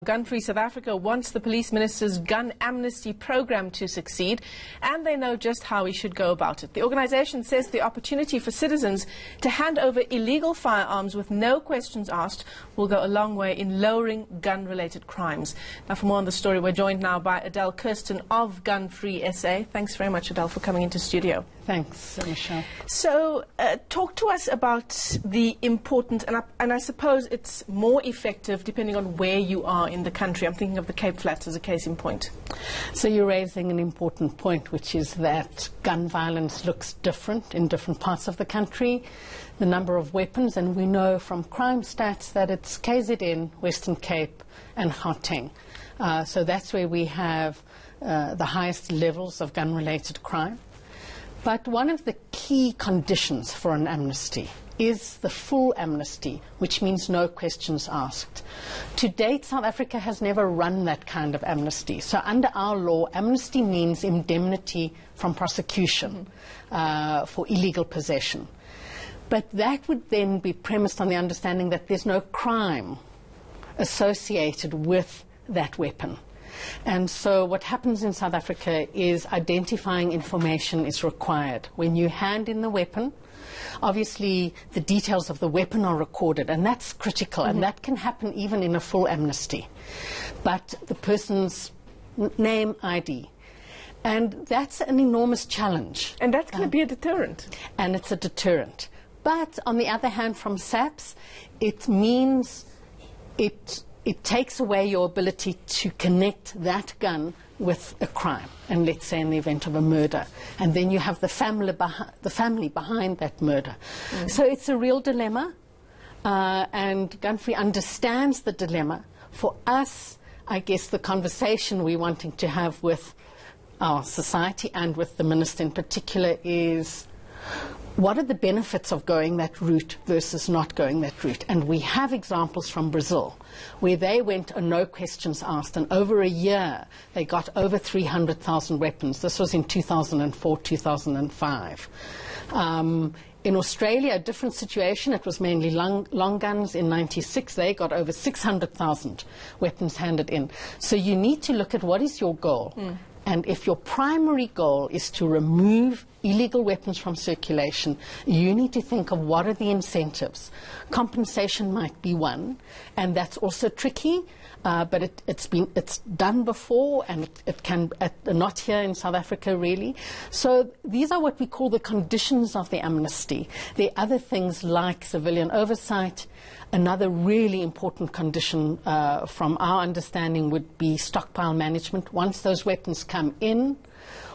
Gun-Free South Africa wants the police minister's gun amnesty program to succeed, and they know just how we should go about it. The organisation says the opportunity for citizens to hand over illegal firearms with no questions asked will go a long way in lowering gun-related crimes. Now, for more on the story, we're joined now by Adele Kirsten of Gun-Free SA. Thanks very much, Adele, for coming into studio. Thanks, Michelle. So, talk to us about the important, and I suppose it's more effective depending on where you are in the country. I'm thinking of the Cape Flats as a case in point. So you're raising an important point, which is that gun violence looks different in different parts of the country, the number of weapons, and we know from crime stats that it's KZN, Western Cape and Gauteng. So that's where we have the highest levels of gun-related crime. But one of the key conditions for an amnesty is the full amnesty, which means no questions asked. To date, South Africa has never run that kind of amnesty. So under our law, amnesty means indemnity from prosecution for illegal possession. But that would then be premised on the understanding that there's no crime associated with that weapon. And so what happens in South Africa is identifying information is required. When you hand in the weapon, obviously the details of the weapon are recorded, and that's critical, and that can happen even in a full amnesty. But the person's name, ID. And that's an enormous challenge. And that's going to be a deterrent. And it's a deterrent. But on the other hand, from SAPS, it means it takes away your ability to connect that gun with a crime, and let's say in the event of a murder, and then you have the family behind that murder. So it's a real dilemma, and Gun-Free understands the dilemma. For us, I guess the conversation we're wanting to have with our society and with the minister in particular is, what are the benefits of going that route versus not going that route? And we have examples from Brazil where they went on no questions asked, and over a year they got over 300,000 weapons. This was in 2004, 2005. In Australia, a different situation. It was mainly long guns. In '96, they got over 600,000 weapons handed in. So you need to look at what is your goal. And if your primary goal is to remove illegal weapons from circulation, you need to think of what are the incentives. Compensation might be one, and that's also tricky, but it's done before, and it can, not here in South Africa really. So these are what we call the conditions of the amnesty. There are other things like civilian oversight. Another really important condition from our understanding would be stockpile management. Once those weapons come in,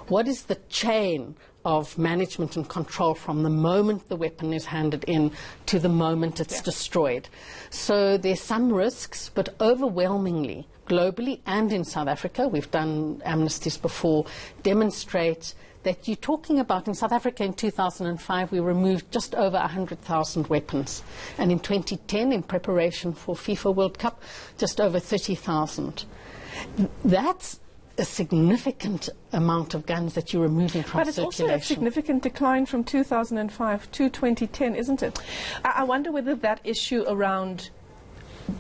what is the chain of management and control from the moment the weapon is handed in to the moment it's destroyed? So there's some risks, but overwhelmingly, globally and in South Africa, we've done amnesties before, demonstrate that you're talking about, in South Africa in 2005, we removed just over 100,000 weapons. And in 2010, in preparation for FIFA World Cup, just over 30,000. That's a significant amount of guns that you're removing from circulation. But it's also a significant decline from 2005 to 2010, isn't it? I wonder whether that issue around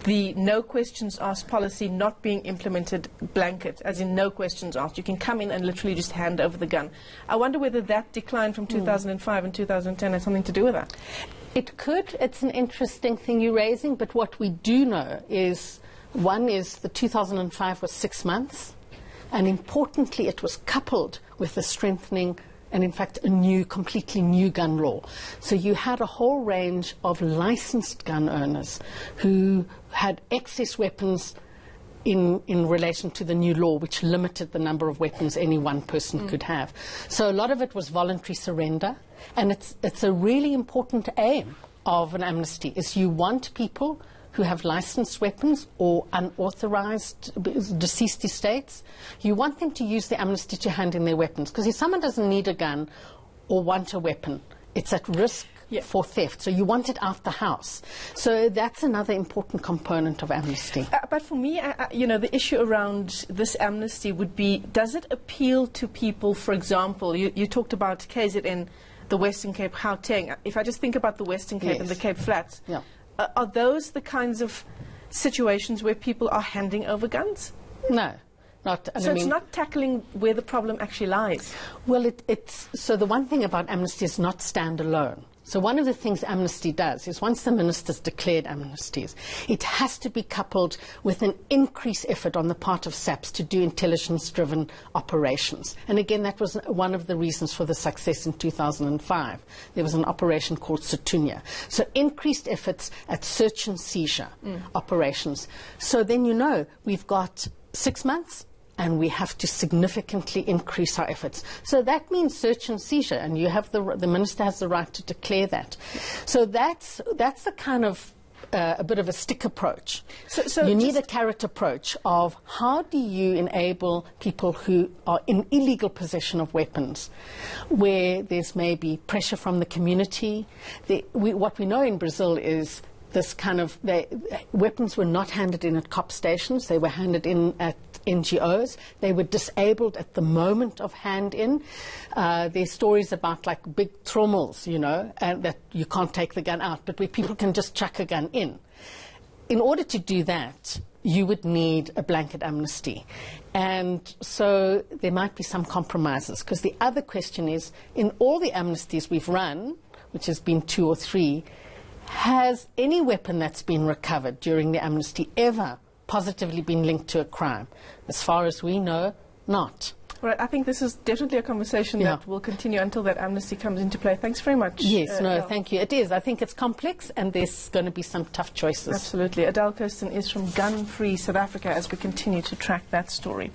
the no questions asked policy not being implemented blanket, as in no questions asked. You can come in and literally just hand over the gun. I wonder whether that decline from 2005 and 2010 has something to do with that. It could. It's an interesting thing you're raising, but what we do know is, one is the 2005 was 6 months, and importantly it was coupled with the strengthening and in fact a completely new gun law. So you had a whole range of licensed gun owners who had excess weapons in relation to the new law, which limited the number of weapons any one person could have. So a lot of it was voluntary surrender, and it's a really important aim of an amnesty, is you want people who have licensed weapons or unauthorized deceased estates, you want them to use the amnesty to hand in their weapons. Because if someone doesn't need a gun or want a weapon, it's at risk for theft. So you want it out the house. So that's another important component of amnesty. But for me, you know, the issue around this amnesty would be, does it appeal to people, for example, you talked about KZN, the Western Cape, Gauteng. If I just think about the Western Cape and the Cape Flats, are those the kinds of situations where people are handing over guns? No. Not, so it's not tackling where the problem actually lies? Well, so the one thing about Amnesty is not stand alone. So one of the things Amnesty does is once the minister's declared amnesties, it has to be coupled with an increased effort on the part of SAPS to do intelligence-driven operations. And again, that was one of the reasons for the success in 2005. There was an operation called Setunya. So increased efforts at search and seizure operations. So then we've got 6 months, and we have to significantly increase our efforts. So that means search and seizure, and you have the minister has the right to declare that. So that's the kind of a bit of a stick approach. So you need a carrot approach of how do you enable people who are in illegal possession of weapons, where there's maybe pressure from the community. What we know in Brazil is this kind of weapons were not handed in at cop stations; they were handed in at NGOs. They were disabled at the moment of hand-in. There's stories about like big trommels, and that you can't take the gun out, but where people can just chuck a gun in. In order to do that, you would need a blanket amnesty. And so there might be some compromises, because the other question is, in all the amnesties we've run, which has been 2 or 3, has any weapon that's been recovered during the amnesty ever positively been linked to a crime? As far as we know, not. Right, I think this is definitely a conversation that will continue until that amnesty comes into play. Thanks very much. Yes, thank you. It is. I think it's complex, and there's going to be some tough choices. Absolutely. Adele Kirsten is from Gun Free South Africa as we continue to track that story.